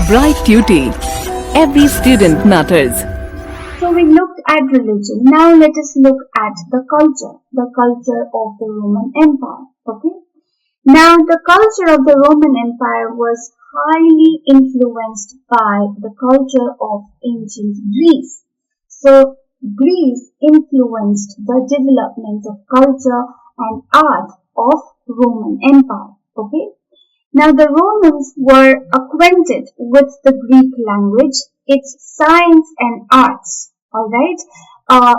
Bright Duty. Every student matters. So we looked at religion. Now let us look at the culture of the Roman Empire. Okay. Now the culture of the Roman Empire was highly influenced by the culture of ancient Greece. So Greece influenced the development of culture and art of Roman Empire. Okay. Now the Romans were acquainted with the Greek language, its science and arts, alright,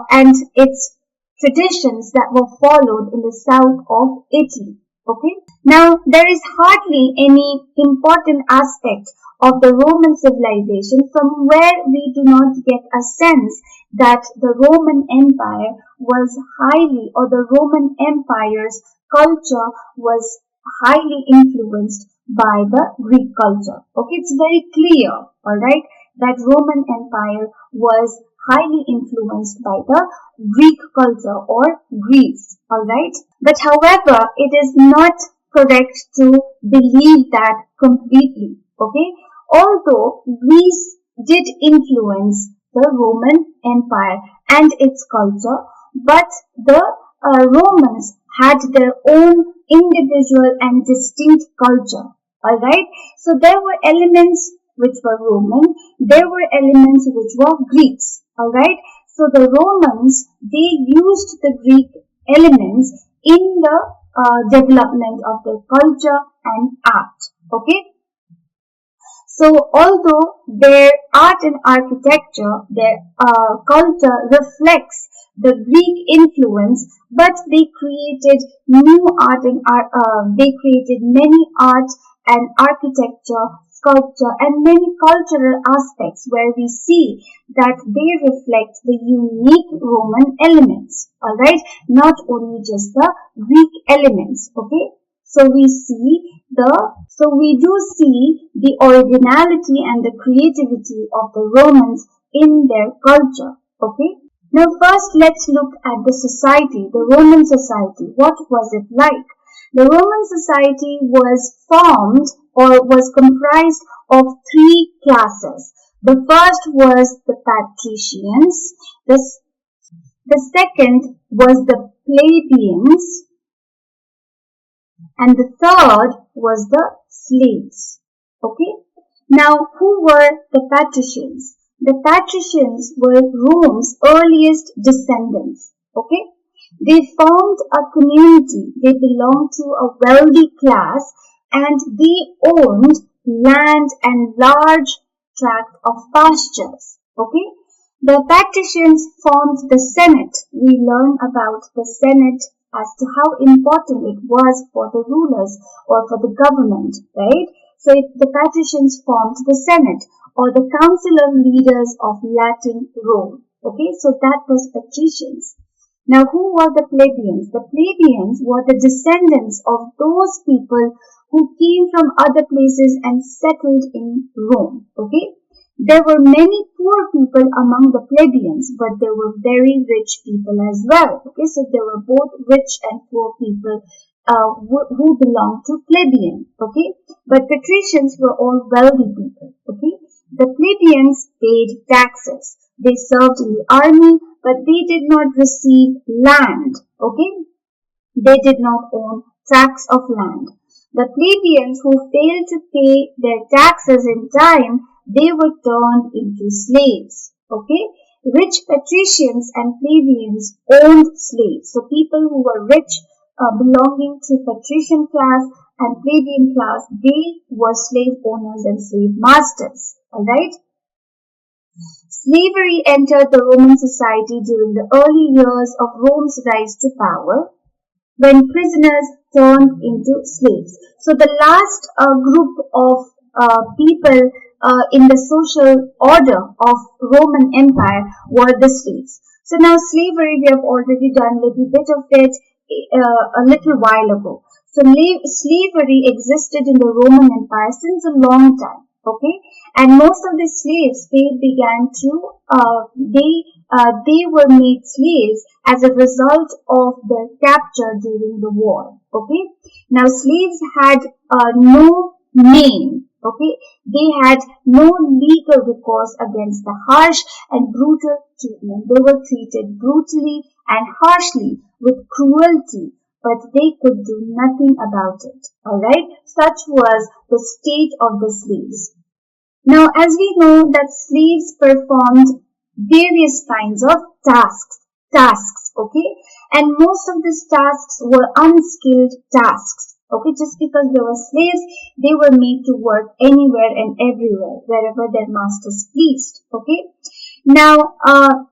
and its traditions that were followed in the south of Italy, okay. Now there is hardly any important aspect of the Roman civilization from where we do not get a sense that the Roman Empire was highly, or the Roman Empire's culture was highly influenced by the Greek culture. Okay, it's very clear, alright, that Roman Empire was highly influenced by the Greek culture or Greece, alright. But however, it is not correct to believe that completely, okay. Although Greece did influence the Roman Empire and its culture, but the Romans had their own individual and distinct culture. Alright, so there were elements which were Roman, there were elements which were Greeks. Alright, so the Romans, they used the Greek elements in the development of their culture and art. Okay. So although their art and architecture, their culture reflects the Greek influence, but they created new art and they created many art and architecture, sculpture, and many cultural aspects where we see that they reflect the unique Roman elements. Alright, not only just the Greek elements. Okay. So we do see the originality and the creativity of the Romans in their culture. Okay. Now first let's look at the society, the Roman society. What was it like? The Roman society was formed or was comprised of three classes. The first was the patricians, the second was the plebeians, and the third was the slaves. Okay. Now, who were the patricians? The patricians were Rome's earliest descendants. Okay. They formed a community. They belonged to a wealthy class and they owned land and large tract of pastures. Okay. The patricians formed the Senate. We learn about the Senate as to how important it was for the rulers or for the government, right? So the patricians formed the Senate or the Council of Leaders of Latin Rome. Okay, so that was patricians. Now, who were the plebeians? The plebeians were the descendants of those people who came from other places and settled in Rome. Okay. There were many poor people among the plebeians, but there were very rich people as well. Okay, so there were both rich and poor people who belonged to plebeian. Okay, but patricians were all wealthy people. Okay, the plebeians paid taxes. They served in the army, but they did not receive land. Okay, they did not own tracts of land. The plebeians who failed to pay their taxes in time, they were turned into slaves. Okay. Rich patricians and plebeians owned slaves. So people who were rich, belonging to patrician class and plebeian class, they were slave owners and slave masters. Alright. Slavery entered the Roman society during the early years of Rome's rise to power, when prisoners turned into slaves. So the last group of people in the social order of Roman Empire were the slaves. So now slavery, we have already done a little bit of it a little while ago. So slavery existed in the Roman Empire since a long time. Okay, and most of the slaves, they began to they were made slaves as a result of their capture during the war. Okay, now slaves had no name. Okay, they had no legal recourse against the harsh and brutal treatment. They were treated brutally and harshly with cruelty, but they could do nothing about it. Alright, such was the state of the slaves. Now, as we know that slaves performed various kinds of tasks, okay, and most of these tasks were unskilled tasks, okay, just because they were slaves, they were made to work anywhere and everywhere, wherever their masters pleased, okay. Now,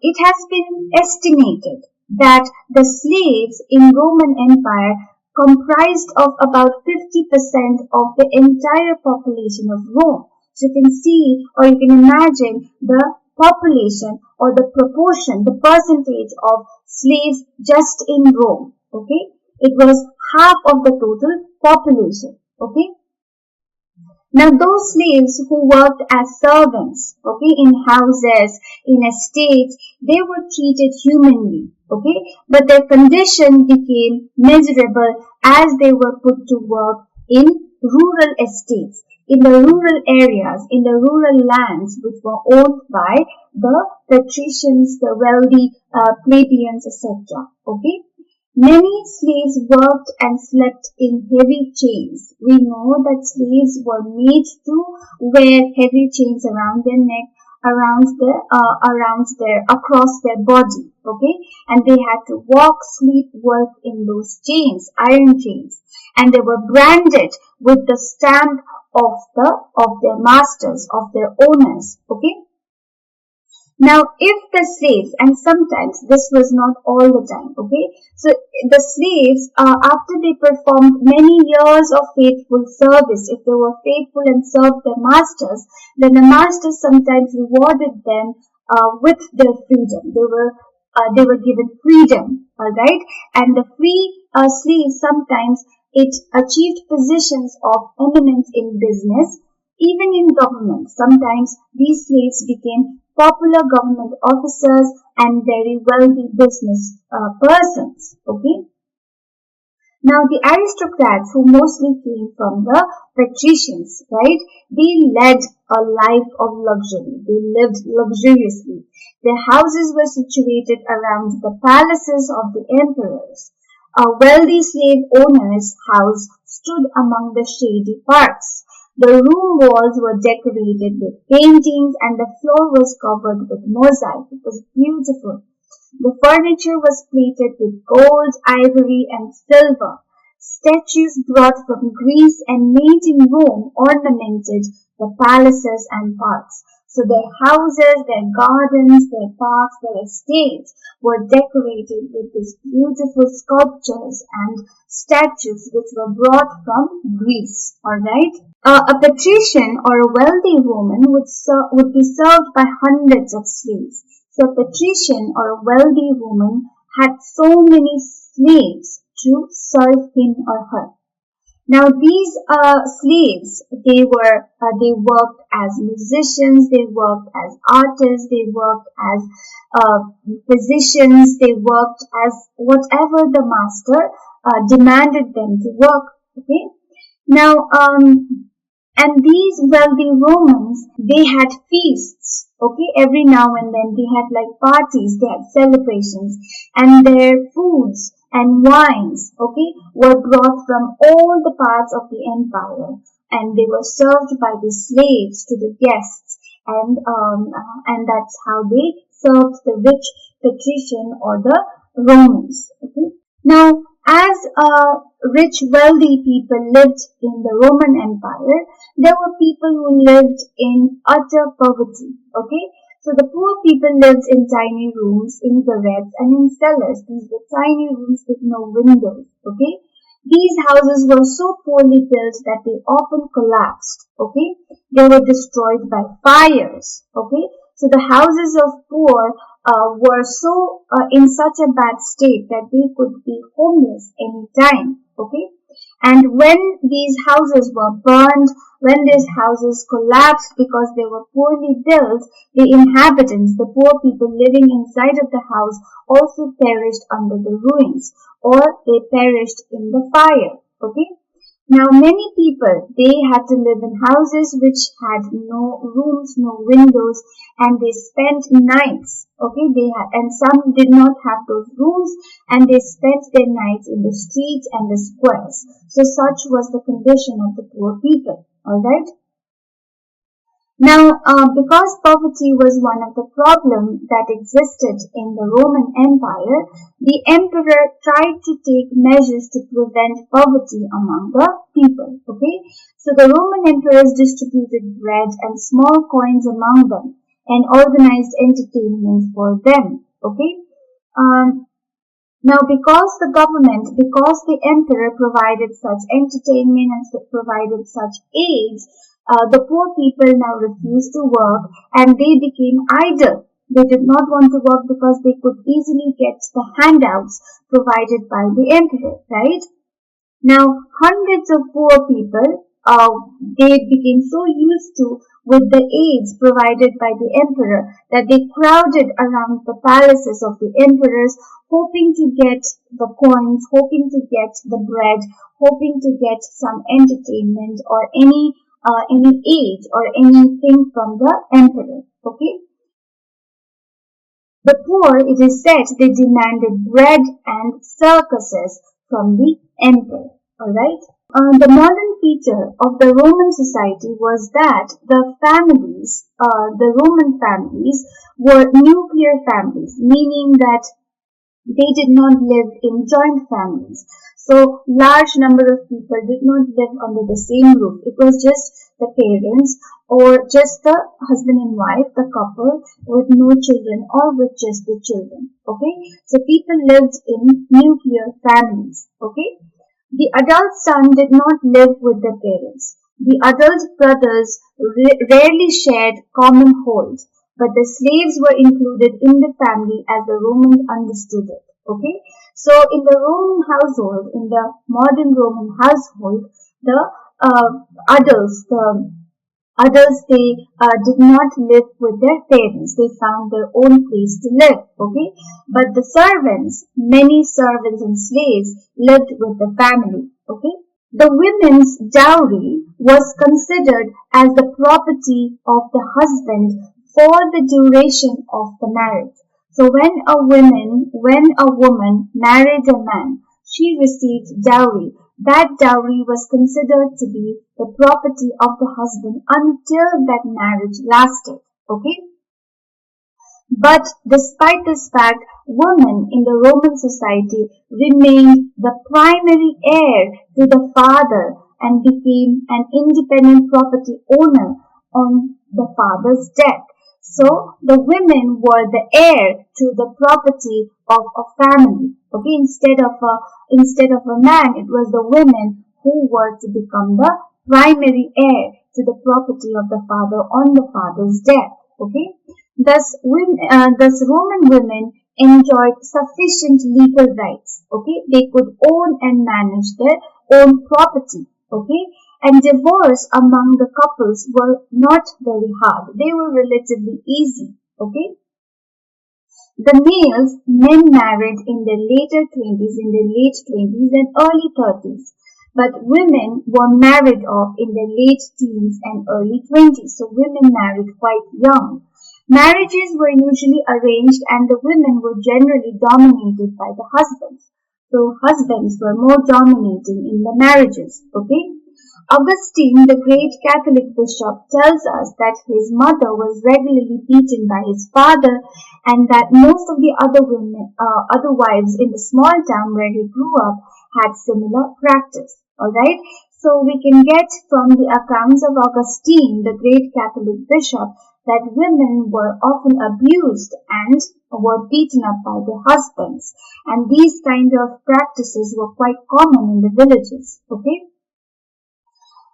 it has been estimated that the slaves in Roman Empire comprised of about 50% of the entire population of Rome. So you can see or you can imagine the population or the proportion, the percentage of slaves just in Rome. Okay, it was half of the total population. Okay. Now those slaves who worked as servants, okay, in houses, in estates, they were treated humanly, okay, but their condition became miserable as they were put to work in rural estates, in the rural areas, in the rural lands which were owned by the patricians, the wealthy plebeians, etc. Okay. Many slaves worked and slept in heavy chains. We know that slaves were made to wear heavy chains around their neck, across their body. Okay, and they had to walk, sleep, work in those chains, iron chains, and they were branded with the stamp of their masters, of their owners. Okay. Now, if the slaves, and sometimes this was not all the time, okay, so the slaves, after they performed many years of faithful service, if they were faithful and served their masters, then the masters sometimes rewarded them with their freedom. They were given freedom, all right, and the free slaves sometimes it achieved positions of eminence in business, even in government. Sometimes these slaves became popular government officers and very wealthy business persons. Okay. Now the aristocrats who mostly came from the patricians, right? They led a life of luxury. They lived luxuriously. Their houses were situated around the palaces of the emperors. A wealthy slave owner's house stood among the shady parks. The room walls were decorated with paintings and the floor was covered with mosaic. It was beautiful. The furniture was plated with gold, ivory, and silver. Statues brought from Greece and made in Rome ornamented the palaces and parks. So their houses, their gardens, their parks, their estates were decorated with these beautiful sculptures and statues which were brought from Greece. Alright? A patrician or a wealthy woman would be served by hundreds of slaves. So a patrician or a wealthy woman had so many slaves to serve him or her. Now these slaves, they worked as musicians, they worked as artists, they worked as physicians, they worked as whatever the master demanded them to work. Okay. Now and these wealthy Romans, they had feasts, okay, every now and then they had like parties, they had celebrations, and their foods and wines, okay, were brought from all the parts of the empire, and they were served by the slaves to the guests, and that's how they served the rich patrician or the Romans, okay. Now, as rich, wealthy people lived in the Roman Empire, there were people who lived in utter poverty. Okay, so the poor people lived in tiny rooms, in garrets, and in cellars. These were tiny rooms with no windows. Okay, these houses were so poorly built that they often collapsed. Okay, they were destroyed by fires. Okay, so the houses of poor were so in such a bad state that they could be homeless anytime. Okay, and when these houses were burned, when these houses collapsed because they were poorly built, the inhabitants, the poor people living inside of the house, also perished under the ruins, or they perished in the fire. Okay. Now many people, they had to live in houses which had no rooms, no windows, and they spent nights, okay, and some did not have those rooms, and they spent their nights in the streets and the squares. So such was the condition of the poor people, alright. Now, because poverty was one of the problems that existed in the Roman Empire, the emperor tried to take measures to prevent poverty among the people. Okay, so the Roman emperors distributed bread and small coins among them and organized entertainment for them. Okay, now, because the emperor provided such entertainment and provided such aids, the poor people now refused to work and they became idle. They did not want to work because they could easily get the handouts provided by the emperor, right? Now, hundreds of poor people, they became so used to with the aids provided by the emperor that they crowded around the palaces of the emperors, hoping to get the coins, hoping to get the bread, hoping to get some entertainment or any aid or anything from the emperor. Okay. The poor, it is said, they demanded bread and circuses from the emperor. Alright? The modern feature of the Roman society was that the Roman families were nuclear families, meaning that they did not live in joint families. So large number of people did not live under the same roof. It was just the parents or just the husband and wife, the couple with no children or with just the children. Okay. So people lived in nuclear families. Okay. The adult son did not live with their parents. The adult brothers rarely shared common halls, but the slaves were included in the family as the Romans understood it. Okay, so in the Roman household, in the modern Roman household, the adults they did not live with their parents. They found their own place to live. Okay, but the servants, many servants and slaves lived with the family. Okay, the women's dowry was considered as the property of the husband for the duration of the marriage. So when a woman married a man, she received dowry. That dowry was considered to be the property of the husband until that marriage lasted. Okay? But despite this fact, women in the Roman society remained the primary heir to the father and became an independent property owner on the father's death. So the women were the heir to the property of a family. Okay, instead of a man, it was the women who were to become the primary heir to the property of the father on the father's death. Okay. Thus Roman women enjoyed sufficient legal rights. Okay, they could own and manage their own property. Okay, and divorce among the couples were not very hard. They were relatively easy. Okay, the men married in their later 20s, in their late 20s and early 30s. But women were married off in their late teens and early 20s. So women married quite young. Marriages were usually arranged and the women were generally dominated by the husbands. So husbands were more dominating in the marriages. Okay. Augustine, the great Catholic bishop, tells us that his mother was regularly beaten by his father and that most of the other wives in the small town where he grew up had similar practice. Alright, so we can get from the accounts of Augustine, the great Catholic bishop, that women were often abused and were beaten up by their husbands. And these kind of practices were quite common in the villages. Okay.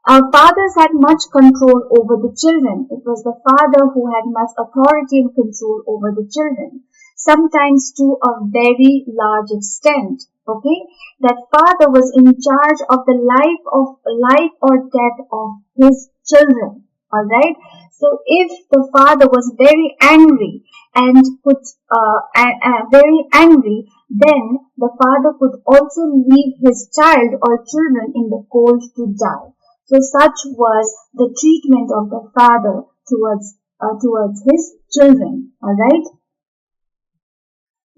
Our fathers had much control over the children. It was the father who had much authority and control over the children, sometimes to a very large extent. Okay, that father was in charge of the life or death of his children. Alright? So if the father was very angry and very angry, then the father could also leave his child or children in the cold to die. So such was the treatment of the father towards his children. Alright?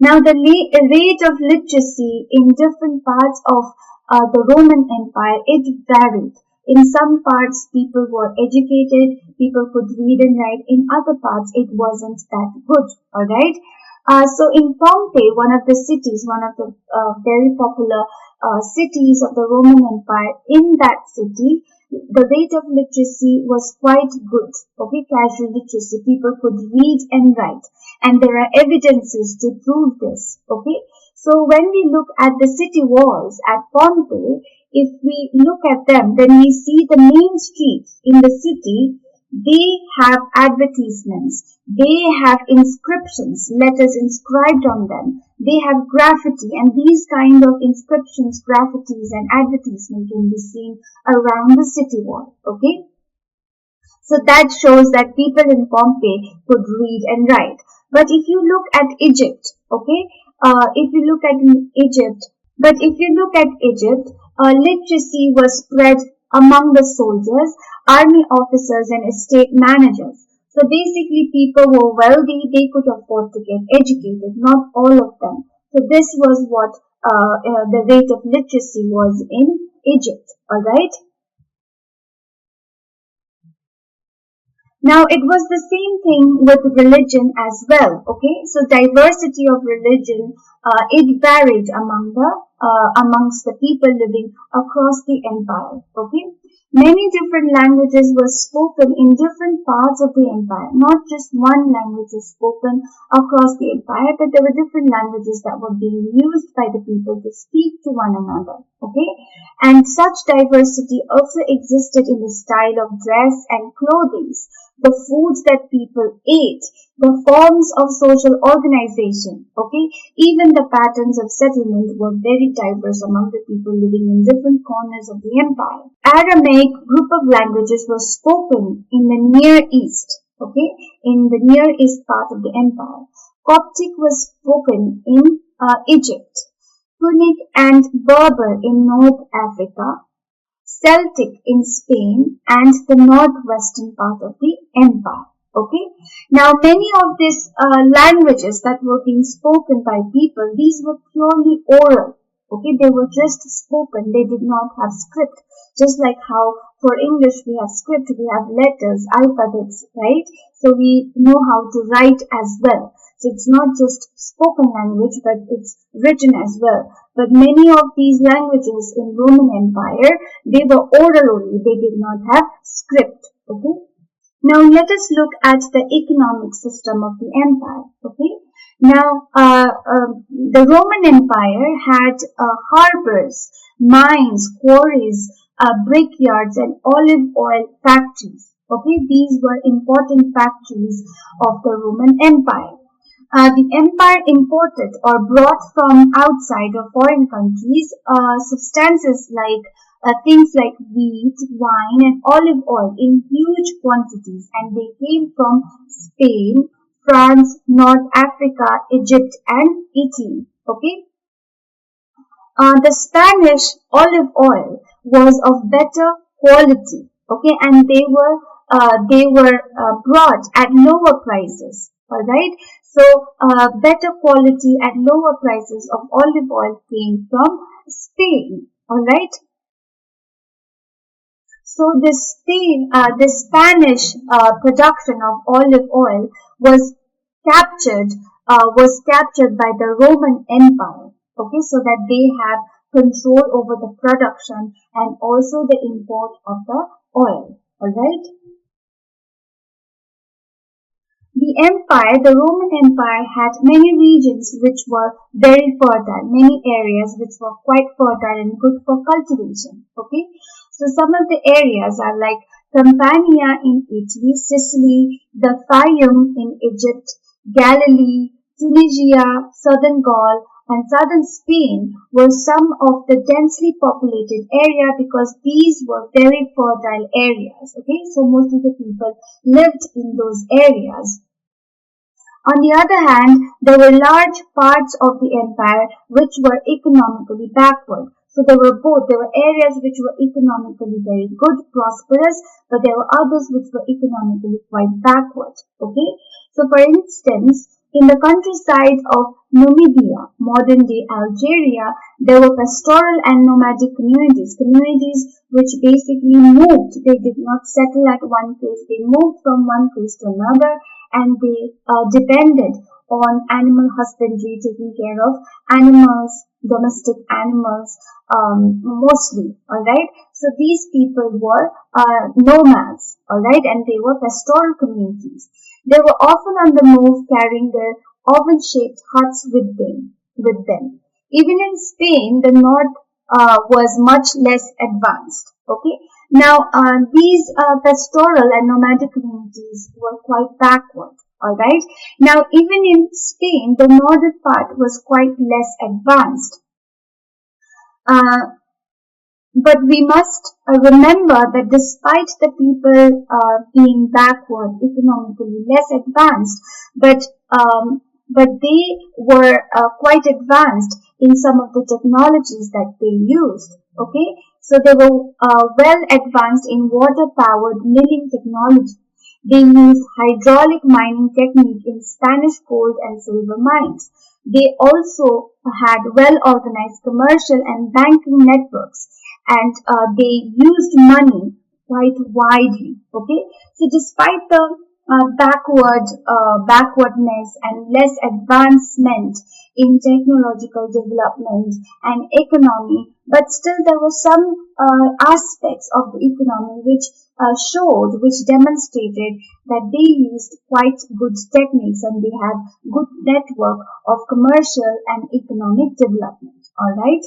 Now, the rate of literacy in different parts of the Roman Empire, it varied. In some parts, people were educated, people could read and write. In other parts, it wasn't that good. All right. So in Pompeii, one of the cities, one of the very popular cities of the Roman Empire, in that city, the rate of literacy was quite good. Okay, casual literacy, people could read and write, and there are evidences to prove this. Okay, so when we look at the city walls at Pompeii, if we look at them, then we see the main streets in the city, they have advertisements, they have inscriptions, letters inscribed on them, they have graffiti, and these kind of inscriptions, graffitis and advertisement can be seen around the city wall. Okay, so that shows that people in Pompeii could read and write. But if you look at Egypt, okay, if you look at Egypt, but if you look at Egypt, literacy was spread among the soldiers, army officers, and estate managers. So basically, people were wealthy; they could afford to get educated. Not all of them. So this was what the rate of literacy was in Egypt. All right. Now it was the same thing with religion as well. Okay, so diversity of religion it varied amongst the people living across the empire. Okay, many different languages were spoken in different parts of the empire. Not just one language was spoken across the empire, but there were different languages that were being used by the people to speak to one another. Okay, and such diversity also existed in the style of dress and clothing, the foods that people ate, the forms of social organization, okay, even the patterns of settlement were very diverse among the people living in different corners of the empire. Aramaic group of languages was spoken in the Near East, okay, in the Near East part of the empire. Coptic was spoken in Egypt, Punic and Berber in North Africa, Celtic in Spain, and the northwestern part of the empire. Okay. Now, many of these languages that were being spoken by people, these were purely oral. Okay, they were just spoken. They did not have script. Just like how for English we have script, we have letters, alphabets, right? So we know how to write as well. So it's not just spoken language, but it's written as well. But many of these languages in Roman Empire, they were oral only. They did not have script. Okay. Now let us look at the economic system of the empire. Okay. Now the Roman Empire had harbors, mines, quarries, brickyards, and olive oil factories. Okay, these were important factories of the Roman Empire. The empire imported or brought from outside or foreign countries substances like things like wheat, wine, and olive oil in huge quantities, and they came from Spain, France, North Africa, Egypt, and Italy. Okay, the Spanish olive oil was of better quality. Okay, and they were brought at lower prices. All right. So, better quality at lower prices of olive oil came from Spain. All right. So, the Spanish production of olive oil was captured by the Roman Empire. Okay, so that they have control over the production and also the import of the oil. All right. The Roman Empire had many regions which were very fertile, many areas which were quite fertile and good for cultivation. Okay, so some of the areas are like Campania in Italy, Sicily, the Fayum in Egypt, Galilee, Tunisia, southern Gaul, and southern Spain were some of the densely populated area because these were very fertile areas. Okay, so most of the people lived in those areas. On the other hand, there were large parts of the empire which were economically backward. So there were both. There were areas which were economically very good, prosperous, but there were others which were economically quite backward. Okay? So for instance, in the countryside of Namibia, modern day Algeria, there were pastoral and nomadic communities which basically moved. They did not settle at one place. They moved from one place to another, and they depended on animal husbandry, taking care of animals, domestic animals, mostly. Alright, so these people were nomads. Alright, and they were pastoral communities. They were often on the move, carrying their oval-shaped huts with them. Even in Spain, the north was much less advanced. Okay. Now, these pastoral and nomadic communities were quite backward. Alright. Now, even in Spain, the northern part was quite less advanced. But we must remember that despite the people being backward, economically less advanced, but they were quite advanced in some of the technologies that they used. Okay, so they were well advanced in water-powered milling technology. They used hydraulic mining technique in Spanish gold and silver mines. They also had well-organized commercial and banking networks, and they used money quite widely. Okay, so despite the backwardness and less advancement in technological development and economy, but still there were some aspects of the economy which demonstrated that they used quite good techniques and they had good network of commercial and economic development. All right.